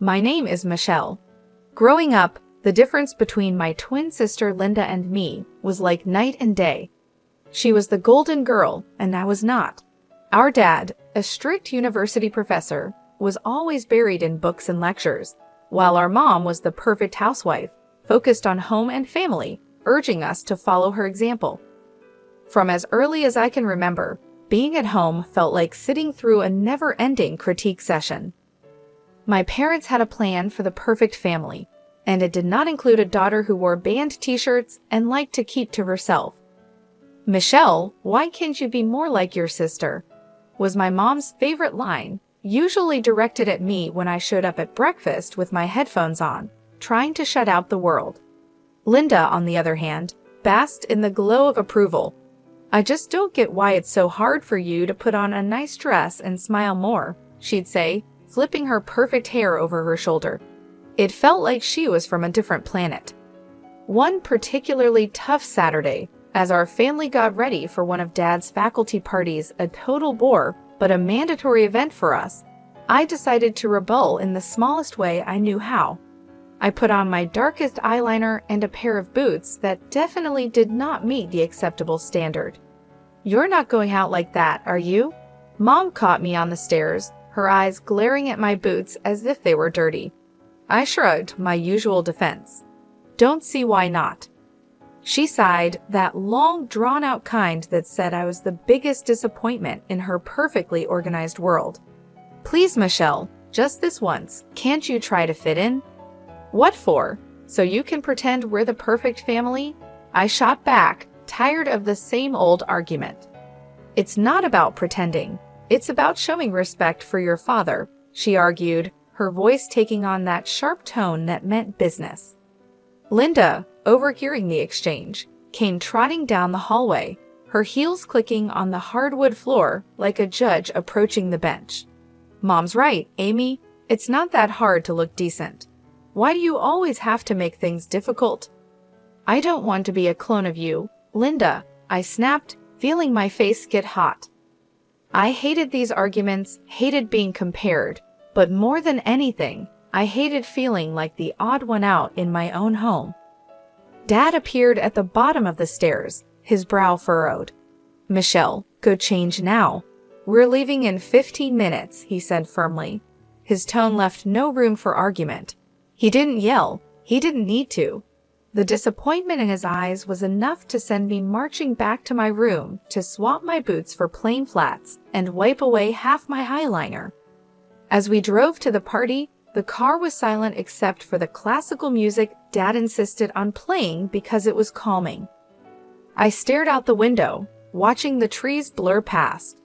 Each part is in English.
My name is Michelle. Growing up, the difference between my twin sister Linda and me was like night and day. She was the golden girl, and I was not. Our dad, a strict university professor, was always buried in books and lectures, while our mom was the perfect housewife, focused on home and family, urging us to follow her example. From as early as I can remember, being at home felt like sitting through a never-ending critique session. My parents had a plan for the perfect family, and it did not include a daughter who wore band t-shirts and liked to keep to herself. "Michelle, why can't you be more like your sister?" was my mom's favorite line, usually directed at me when I showed up at breakfast with my headphones on, trying to shut out the world. Linda, on the other hand, basked in the glow of approval. "I just don't get why it's so hard for you to put on a nice dress and smile more," she'd say, flipping her perfect hair over her shoulder. It felt like she was from a different planet. One particularly tough Saturday, as our family got ready for one of Dad's faculty parties, a total bore, but a mandatory event for us, I decided to rebel in the smallest way I knew how. I put on my darkest eyeliner and a pair of boots that definitely did not meet the acceptable standard. "You're not going out like that, are you?" Mom caught me on the stairs, her eyes glaring at my boots as if they were dirty. I shrugged, my usual defense. "Don't see why not." She sighed, that long, drawn-out kind that said I was the biggest disappointment in her perfectly organized world. "Please, Michelle, just this once, can't you try to fit in?" "What for? So you can pretend we're the perfect family?" I shot back, tired of the same old argument. "It's not about pretending. It's about showing respect for your father," she argued, her voice taking on that sharp tone that meant business. Linda, overhearing the exchange, came trotting down the hallway, her heels clicking on the hardwood floor like a judge approaching the bench. "Mom's right, Amy. It's not that hard to look decent. Why do you always have to make things difficult?" "I don't want to be a clone of you, Linda," I snapped, feeling my face get hot. I hated these arguments, hated being compared, but more than anything, I hated feeling like the odd one out in my own home. Dad appeared at the bottom of the stairs, his brow furrowed. "Michelle, go change now. We're leaving in 15 minutes, he said firmly. His tone left no room for argument. He didn't yell, he didn't need to. The disappointment in his eyes was enough to send me marching back to my room to swap my boots for plain flats and wipe away half my eyeliner. As we drove to the party, the car was silent except for the classical music Dad insisted on playing because it was calming. I stared out the window, watching the trees blur past.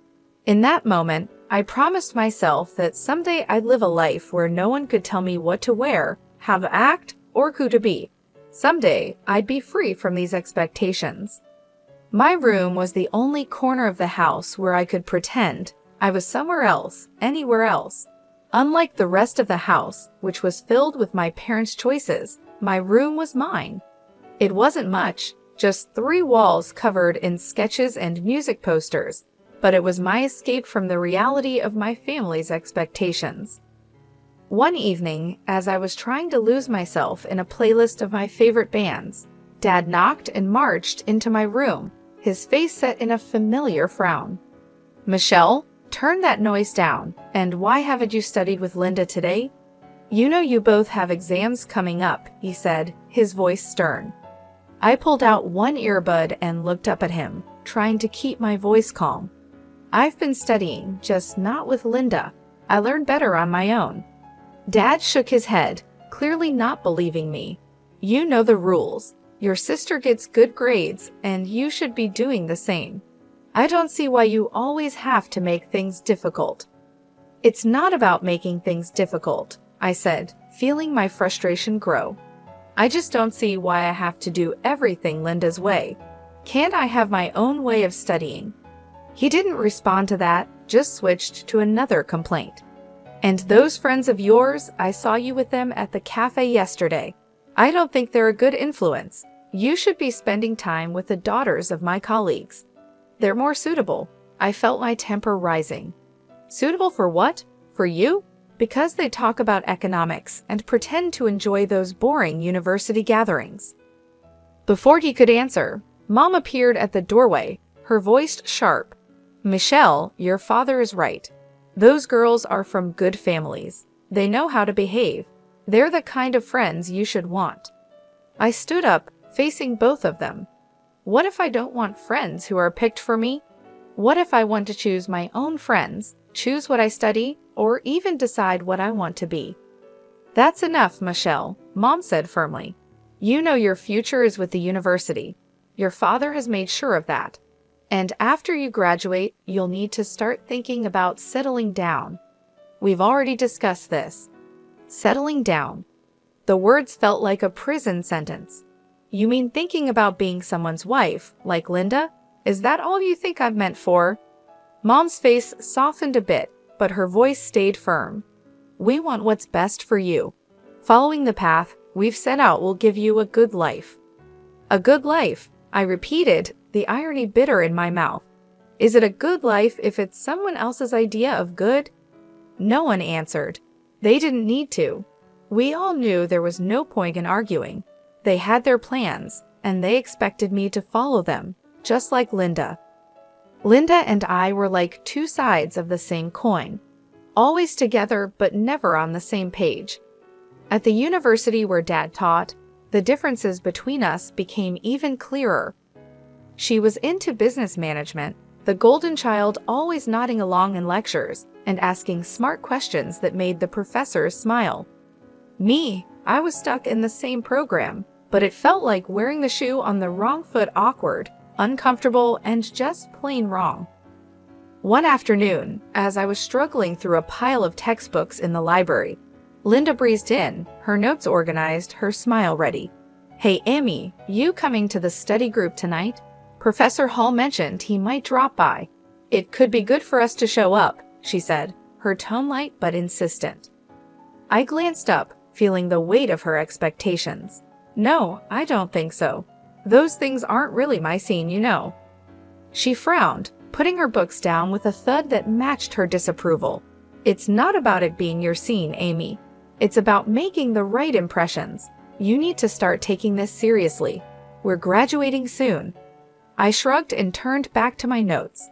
In that moment, I promised myself that someday I'd live a life where no one could tell me what to wear, how to act, or who to be. Someday, I'd be free from these expectations. My room was the only corner of the house where I could pretend I was somewhere else, anywhere else. Unlike the rest of the house, which was filled with my parents' choices, my room was mine. It wasn't much, just 3 walls covered in sketches and music posters, but it was my escape from the reality of my family's expectations. One evening, as I was trying to lose myself in a playlist of my favorite bands, Dad knocked and marched into my room, his face set in a familiar frown. "Michelle, turn that noise down, and why haven't you studied with Linda today? You know you both have exams coming up," he said, his voice stern. I pulled out one earbud and looked up at him, trying to keep my voice calm. "I've been studying, just not with Linda. I learned better on my own." Dad shook his head, clearly not believing me. "You know the rules. Your sister gets good grades, and you should be doing the same. I don't see why you always have to make things difficult." "It's not about making things difficult," I said, feeling my frustration grow. "I just don't see why I have to do everything Linda's way. Can't I have my own way of studying?" He didn't respond to that, just switched to another complaint. "And those friends of yours, I saw you with them at the cafe yesterday. I don't think they're a good influence. You should be spending time with the daughters of my colleagues. They're more suitable." I felt my temper rising. "Suitable for what? For you? Because they talk about economics and pretend to enjoy those boring university gatherings. Before he could answer, Mom appeared at the doorway, her voice sharp. Michelle, your father is right. Those girls are from good families. They know how to behave. They're the kind of friends you should want. I stood up, facing both of them. What if I don't want friends who are picked for me? What if I want to choose my own friends, choose what I study, or even decide what I want to be? That's enough, Michelle, Mom said firmly. You know your future is with the university. Your father has made sure of that. And after you graduate, you'll need to start thinking about settling down. We've already discussed this. Settling down. The words felt like a prison sentence. You mean thinking about being someone's wife, like Linda? Is that all you think I'm meant for? Mom's face softened a bit, but her voice stayed firm. We want what's best for you. Following the path we've set out will give you a good life. A good life, I repeated, the irony bitter in my mouth. Is it a good life if it's someone else's idea of good? No one answered. They didn't need to. We all knew there was no point in arguing. They had their plans, and they expected me to follow them, just like Linda. Linda and I were like two sides of the same coin, always together but never on the same page. At the university where Dad taught, the differences between us became even clearer. She was into business management, the golden child always nodding along in lectures and asking smart questions that made the professors smile. Me, I was stuck in the same program, but it felt like wearing the shoe on the wrong foot, awkward, uncomfortable, and just plain wrong. One afternoon, as I was struggling through a pile of textbooks in the library, Linda breezed in, her notes organized, her smile ready. Hey Amy, you coming to the study group tonight? Professor Hall mentioned he might drop by. It could be good for us to show up, she said, her tone light but insistent. I glanced up, feeling the weight of her expectations. No, I don't think so. Those things aren't really my scene, you know. She frowned, putting her books down with a thud that matched her disapproval. It's not about it being your scene, Amy. It's about making the right impressions. You need to start taking this seriously. We're graduating soon. I shrugged and turned back to my notes.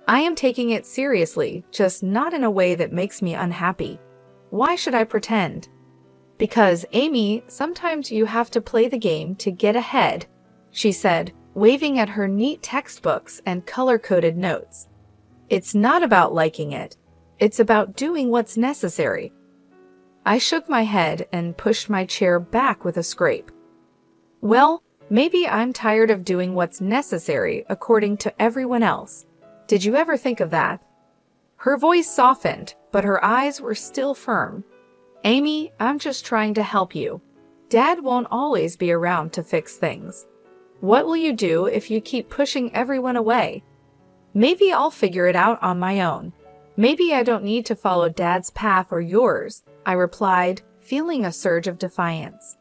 I am taking it seriously, just not in a way that makes me unhappy. Why should I pretend? Because, Amy, sometimes you have to play the game to get ahead, she said, waving at her neat textbooks and color-coded notes. It's not about liking it. It's about doing what's necessary. I shook my head and pushed my chair back with a scrape. Well, maybe I'm tired of doing what's necessary according to everyone else. Did you ever think of that? Her voice softened, but her eyes were still firm. Amy, I'm just trying to help you. Dad won't always be around to fix things. What will you do if you keep pushing everyone away? Maybe I'll figure it out on my own. Maybe I don't need to follow Dad's path or yours, I replied, feeling a surge of defiance.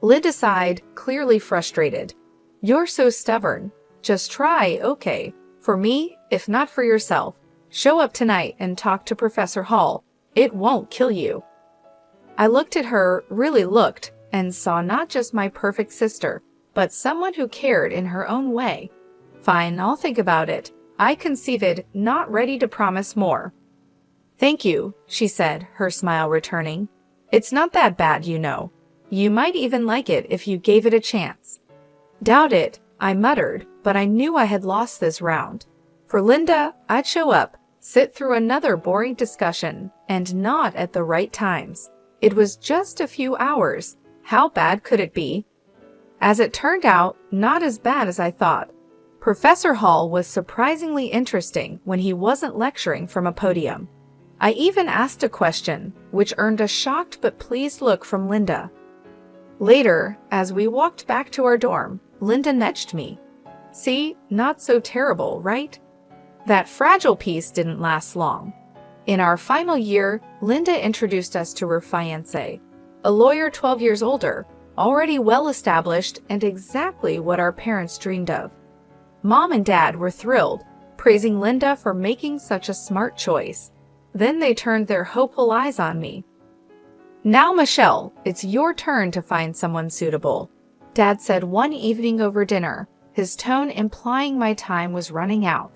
Linda sighed, clearly frustrated. You're so stubborn. Just try, okay? For me, if not for yourself. Show up tonight and talk to Professor Hall. It won't kill you. I looked at her, really looked, and saw not just my perfect sister, but someone who cared in her own way. Fine, I'll think about it. I conceded, not ready to promise more. Thank you, she said, her smile returning. It's not that bad, you know. You might even like it if you gave it a chance. Doubt it, I muttered, but I knew I had lost this round. For Linda, I'd show up, sit through another boring discussion, and not at the right times. It was just a few hours. How bad could it be? As it turned out, not as bad as I thought. Professor Hall was surprisingly interesting when he wasn't lecturing from a podium. I even asked a question, which earned a shocked but pleased look from Linda. Later, as we walked back to our dorm, Linda nudged me. See, not so terrible, right? That fragile piece didn't last long. In our final year, Linda introduced us to her fiancé, a lawyer 12 years older, already well established and exactly what our parents dreamed of. Mom and Dad were thrilled, praising Linda for making such a smart choice. Then they turned their hopeful eyes on me. "Now, Michelle, it's your turn to find someone suitable," Dad said one evening over dinner, his tone implying my time was running out.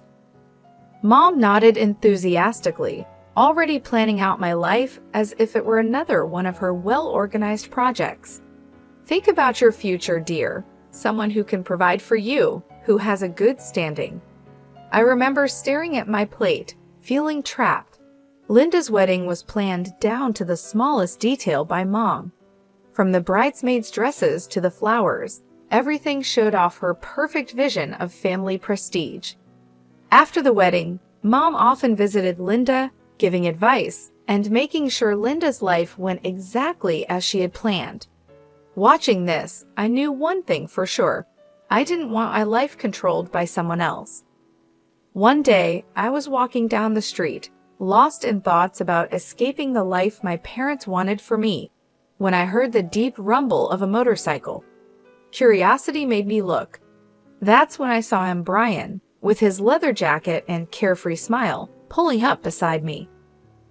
Mom nodded enthusiastically, already planning out my life as if it were another one of her well-organized projects. "Think about your future, dear. Someone who can provide for you, who has a good standing." I remember staring at my plate, feeling trapped. Linda's wedding was planned down to the smallest detail by Mom. From the bridesmaids' dresses to the flowers, everything showed off her perfect vision of family prestige. After the wedding, Mom often visited Linda, giving advice and making sure Linda's life went exactly as she had planned. Watching this, I knew one thing for sure. I didn't want my life controlled by someone else. One day, I was walking down the street, lost in thoughts about escaping the life my parents wanted for me, when I heard the deep rumble of a motorcycle. Curiosity made me look. That's when I saw him, Brian, with his leather jacket and carefree smile, pulling up beside me.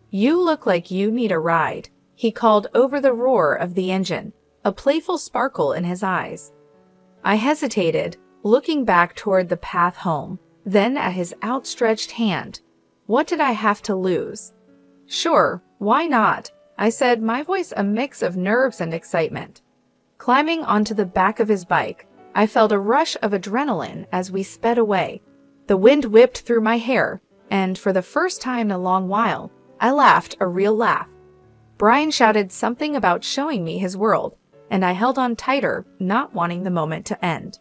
"You look like you need a ride," he called over the roar of the engine, a playful sparkle in his eyes. I hesitated, looking back toward the path home, then at his outstretched hand. What did I have to lose? "Sure, why not?" I said, my voice a mix of nerves and excitement. Climbing onto the back of his bike, I felt a rush of adrenaline as we sped away. The wind whipped through my hair, and for the first time in a long while, I laughed a real laugh. Brian shouted something about showing me his world, and I held on tighter, not wanting the moment to end.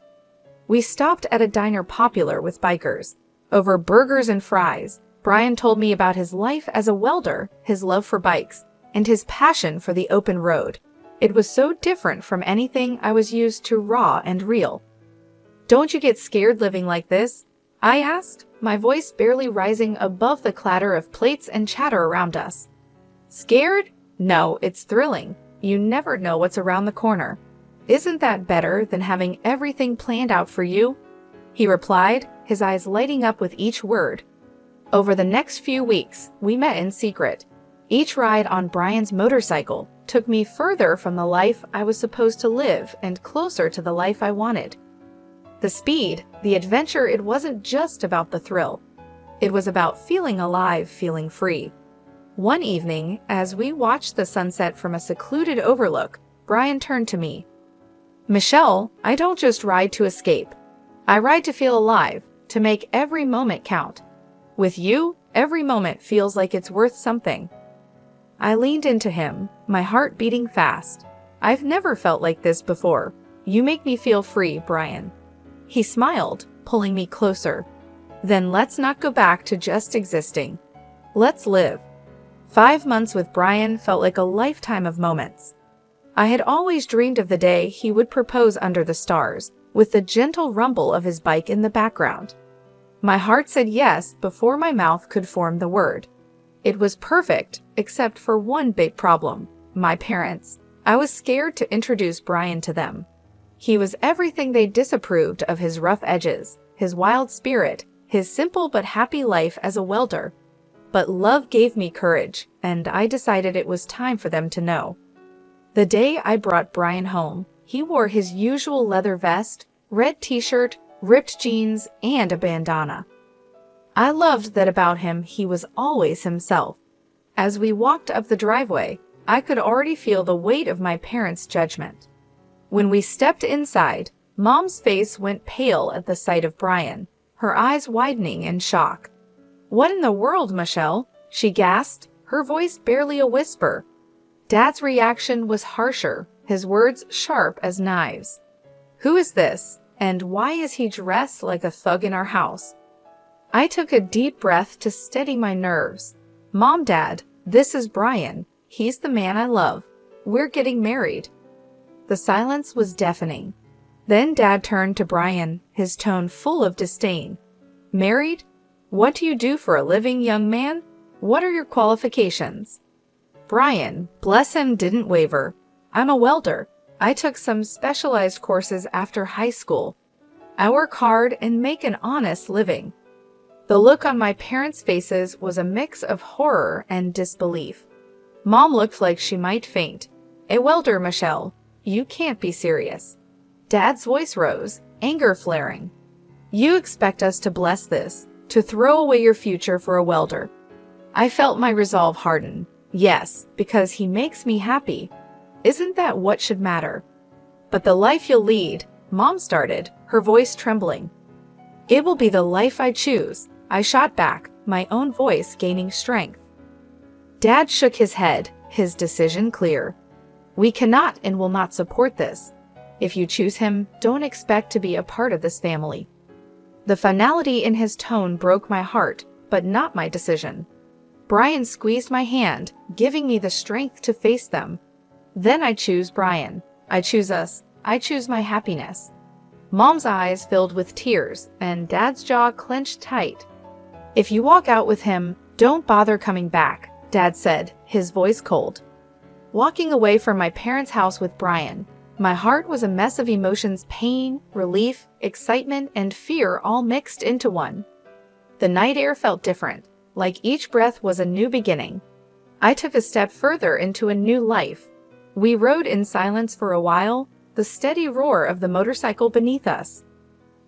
We stopped at a diner popular with bikers. Over burgers and fries, Brian told me about his life as a welder, his love for bikes, and his passion for the open road. It was so different from anything I was used to, raw and real. "Don't you get scared living like this?" I asked, my voice barely rising above the clatter of plates and chatter around us. "Scared? No, it's thrilling. You never know what's around the corner. Isn't that better than having everything planned out for you?" he replied, his eyes lighting up with each word. Over the next few weeks, we met in secret. Each ride on Brian's motorcycle took me further from the life I was supposed to live and closer to the life I wanted. The speed, the adventure, it wasn't just about the thrill. It was about feeling alive, feeling free. One evening, as we watched the sunset from a secluded overlook, Brian turned to me. "Michelle, I don't just ride to escape. I ride to feel alive, to make every moment count. With you, every moment feels like it's worth something." I leaned into him, my heart beating fast. "I've never felt like this before. You make me feel free, Brian." He smiled, pulling me closer. "Then let's not go back to just existing. Let's live." 5 months with Brian felt like a lifetime of moments. I had always dreamed of the day he would propose under the stars, with the gentle rumble of his bike in the background. My heart said yes before my mouth could form the word. It was perfect, except for one big problem: my parents. I was scared to introduce Brian to them. He was everything they disapproved of: his rough edges, his wild spirit, his simple but happy life as a welder. But love gave me courage, and I decided it was time for them to know. The day I brought Brian home, he wore his usual leather vest, red t-shirt, ripped jeans, and a bandana. I loved that about him. He was always himself. As we walked up the driveway, I could already feel the weight of my parents' judgment. When we stepped inside, Mom's face went pale at the sight of Brian, her eyes widening in shock. "What in the world, Michelle?" she gasped, her voice barely a whisper. Dad's reaction was harsher, his words sharp as knives. "Who is this? And why is he dressed like a thug in our house?" I took a deep breath to steady my nerves. "Mom, Dad, this is Brian. He's the man I love. We're getting married." The silence was deafening. Then Dad turned to Brian, his tone full of disdain. "Married? What do you do for a living, young man? What are your qualifications?" Brian, bless him, didn't waver. "I'm a welder. I took some specialized courses after high school. I work hard and make an honest living." The look on my parents' faces was a mix of horror and disbelief. Mom looked like she might faint. "A welder, Michelle? You can't be serious." Dad's voice rose, anger flaring. "You expect us to bless this, to throw away your future for a welder?" I felt my resolve harden. "Yes, because he makes me happy. Isn't that what should matter?" "But the life you'll lead," Mom started, her voice trembling. "It will be the life I choose," I shot back, my own voice gaining strength. Dad shook his head, his decision clear. "We cannot and will not support this. If you choose him, don't expect to be a part of this family." The finality in his tone broke my heart, but not my decision. Brian squeezed my hand, giving me the strength to face them. "Then I choose Brian. I choose us. I choose my happiness." Mom's eyes filled with tears, and Dad's jaw clenched tight. "If you walk out with him, don't bother coming back," Dad said, his voice cold. Walking away from my parents' house with Brian, my heart was a mess of emotions: pain, relief, excitement, and fear all mixed into one. The night air felt different, like each breath was a new beginning. I took a step further into a new life. We rode in silence for a while, the steady roar of the motorcycle beneath us.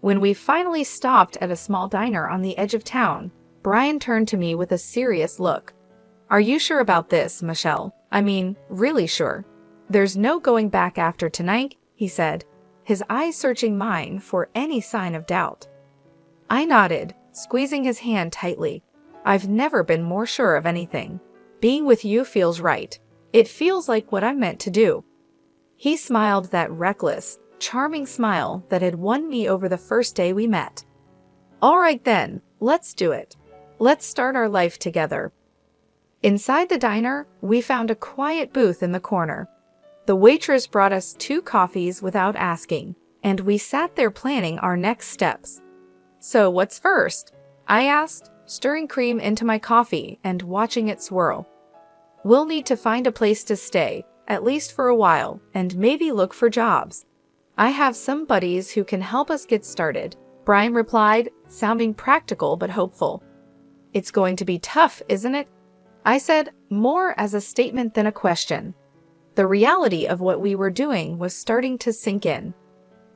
When we finally stopped at a small diner on the edge of town, Brian turned to me with a serious look. "Are you sure about this, Michelle? I mean, really sure? There's no going back after tonight," he said, his eyes searching mine for any sign of doubt. I nodded, squeezing his hand tightly. "I've never been more sure of anything. Being with you feels right. It feels like what I'm meant to do." He smiled, that reckless, charming smile that had won me over the first day we met. "All right then, let's do it. Let's start our life together." Inside the diner, we found a quiet booth in the corner. The waitress brought us 2 coffees without asking, and we sat there planning our next steps. "So what's first?" I asked, stirring cream into my coffee and watching it swirl. "We'll need to find a place to stay, at least for a while, and maybe look for jobs. I have some buddies who can help us get started," Brian replied, sounding practical but hopeful. "It's going to be tough, isn't it?" I said, more as a statement than a question. The reality of what we were doing was starting to sink in.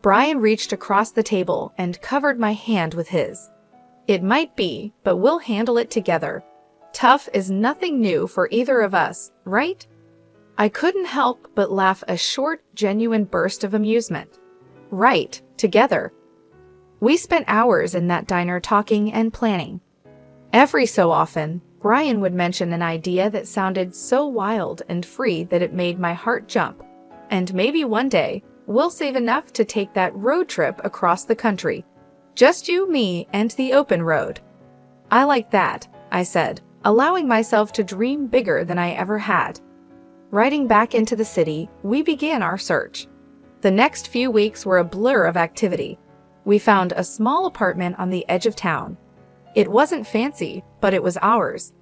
Brian reached across the table and covered my hand with his. "It might be, but we'll handle it together. Tough is nothing new for either of us, right?" I couldn't help but laugh, a short, genuine burst of amusement. Right, together. We spent hours in that diner talking and planning. Every so often, Brian would mention an idea that sounded so wild and free that it made my heart jump. "And maybe one day, we'll save enough to take that road trip across the country. Just you, me, and the open road." "I like that," I said, allowing myself to dream bigger than I ever had. Riding back into the city, we began our search. The next few weeks were a blur of activity. We found a small apartment on the edge of town. It wasn't fancy, but it was ours.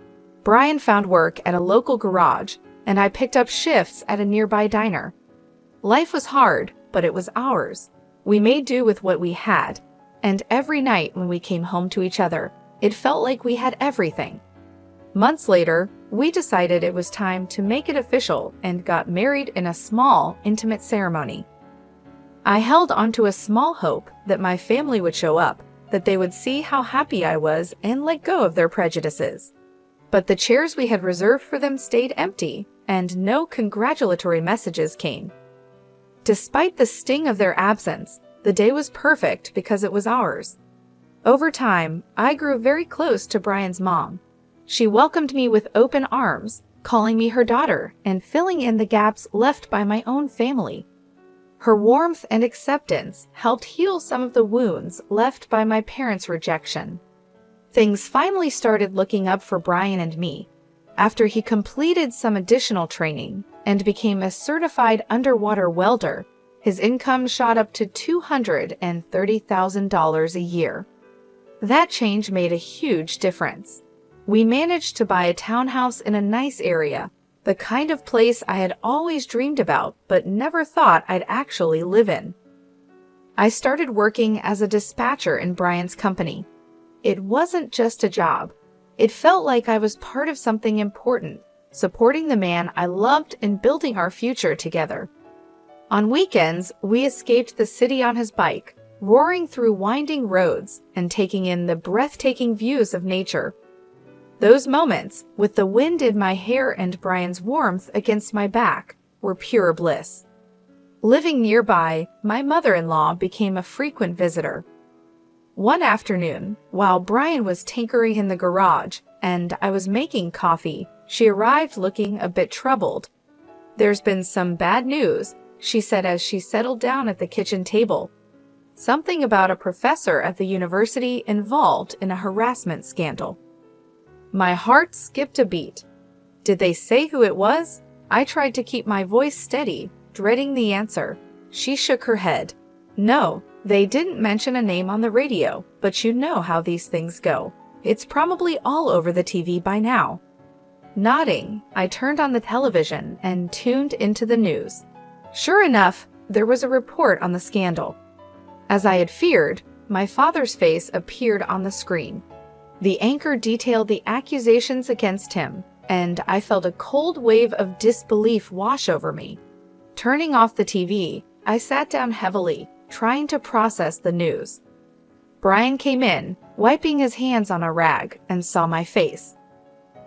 Brian found work at a local garage, and I picked up shifts at a nearby diner. Life was hard, but it was ours. We made do with what we had, and every night when we came home to each other, it felt like we had everything. Months later, we decided it was time to make it official and got married in a small, intimate ceremony. I held onto a small hope that my family would show up, that they would see how happy I was and let go of their prejudices. But the chairs we had reserved for them stayed empty, and no congratulatory messages came. Despite the sting of their absence, the day was perfect because it was ours. Over time, I grew very close to Brian's mom. She welcomed me with open arms, calling me her daughter and filling in the gaps left by my own family. Her warmth and acceptance helped heal some of the wounds left by my parents' rejection. Things finally started looking up for Brian and me. After he completed some additional training and became a certified underwater welder, his income shot up to $230,000 a year. That change made a huge difference. We managed to buy a townhouse in a nice area, the kind of place I had always dreamed about but never thought I'd actually live in. I started working as a dispatcher in Brian's company. It wasn't just a job. It felt like I was part of something important, supporting the man I loved and building our future together. On weekends, we escaped the city on his bike, roaring through winding roads and taking in the breathtaking views of nature. Those moments, with the wind in my hair and Brian's warmth against my back, were pure bliss. Living nearby, my mother-in-law became a frequent visitor. One afternoon, while Brian was tinkering in the garage and I was making coffee, she arrived looking a bit troubled. "There's been some bad news," she said as she settled down at the kitchen table. "Something about a professor at the university involved in a harassment scandal." My heart skipped a beat. Did they say who it was? I tried to keep my voice steady, dreading the answer. She shook her head. "No, they didn't mention a name on the radio, but you know how these things go. It's probably all over the TV by now." Nodding, I turned on the television and tuned into the news. Sure enough, there was a report on the scandal. As I had feared, my father's face appeared on the screen. The anchor detailed the accusations against him, and I felt a cold wave of disbelief wash over me. Turning off the TV, I sat down heavily, trying to process the news. Brian came in, wiping his hands on a rag, and saw my face.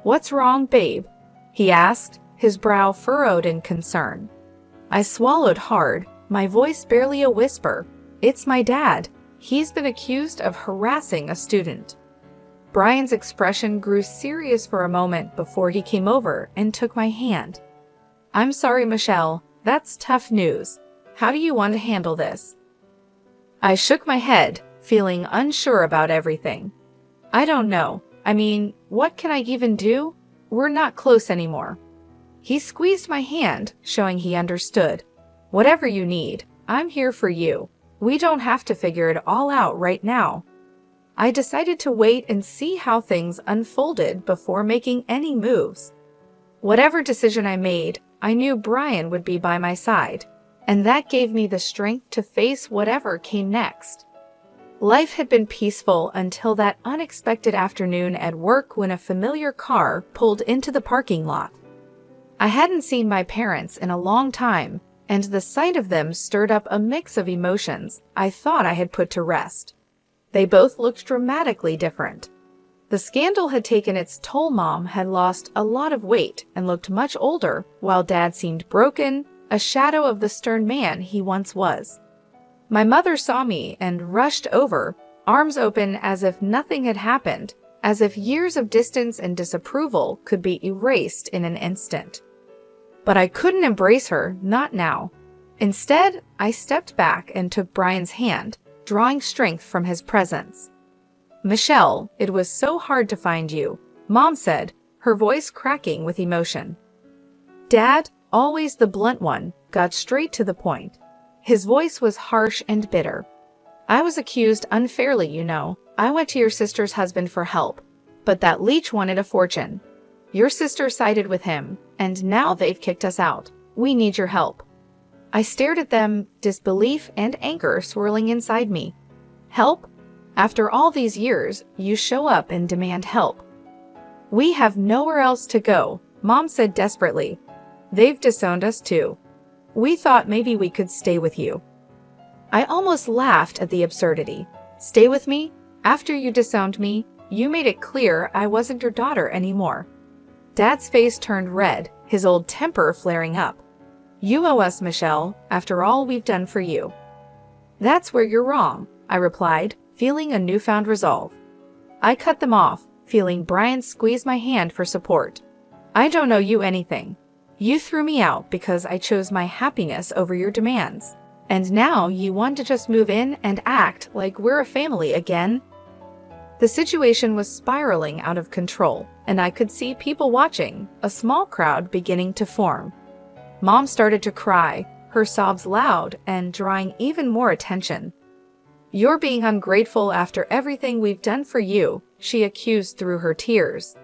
"What's wrong, babe?" he asked, his brow furrowed in concern. I swallowed hard, my voice barely a whisper. "It's my dad. He's been accused of harassing a student." Brian's expression grew serious for a moment before he came over and took my hand. "I'm sorry, Michelle. That's tough news. How do you want to handle this?" I shook my head, feeling unsure about everything. "I don't know. I mean, what can I even do? We're not close anymore." He squeezed my hand, showing he understood. "Whatever you need, I'm here for you. We don't have to figure it all out right now." I decided to wait and see how things unfolded before making any moves. Whatever decision I made, I knew Brian would be by my side, and that gave me the strength to face whatever came next. Life had been peaceful until that unexpected afternoon at work when a familiar car pulled into the parking lot. I hadn't seen my parents in a long time, and the sight of them stirred up a mix of emotions I thought I had put to rest. They both looked dramatically different. The scandal had taken its toll. Mom had lost a lot of weight and looked much older, while Dad seemed broken, a shadow of the stern man he once was. My mother saw me and rushed over, arms open as if nothing had happened, as if years of distance and disapproval could be erased in an instant. But I couldn't embrace her, not now. Instead, I stepped back and took Brian's hand, drawing strength from his presence. "Michelle, it was so hard to find you," Mom said, her voice cracking with emotion. Dad, always the blunt one, got straight to the point. His voice was harsh and bitter. "I was accused unfairly, you know. I went to your sister's husband for help, but that leech wanted a fortune. Your sister sided with him, and now they've kicked us out. We need your help." I stared at them, disbelief and anger swirling inside me. "Help? After all these years, you show up and demand help." "We have nowhere else to go," Mom said desperately. "They've disowned us too. We thought maybe we could stay with you." I almost laughed at the absurdity. "Stay with me? After you disowned me, you made it clear I wasn't your daughter anymore." Dad's face turned red, his old temper flaring up. "You owe us, Michelle, after all we've done for you." "That's where you're wrong," I replied, feeling a newfound resolve. I cut them off, feeling Brian squeeze my hand for support. "I don't owe you anything. You threw me out because I chose my happiness over your demands. And now you want to just move in and act like we're a family again?" The situation was spiraling out of control, and I could see people watching, a small crowd beginning to form. Mom started to cry, her sobs loud and drawing even more attention. "You're being ungrateful after everything we've done for you," she accused through her tears.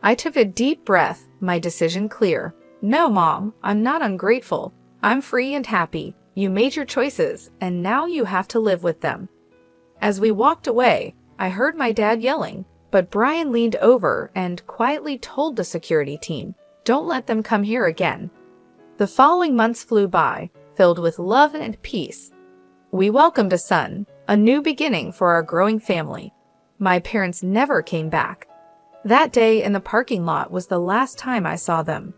I took a deep breath, my decision clear. "No, Mom, I'm not ungrateful. I'm free and happy. You made your choices, and now you have to live with them." As we walked away, I heard my dad yelling, but Brian leaned over and quietly told the security team, "Don't let them come here again." The following months flew by, filled with love and peace. We welcomed a son, a new beginning for our growing family. My parents never came back. That day in the parking lot was the last time I saw them.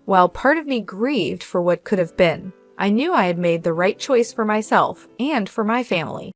While part of me grieved for what could have been, I knew I had made the right choice for myself and for my family.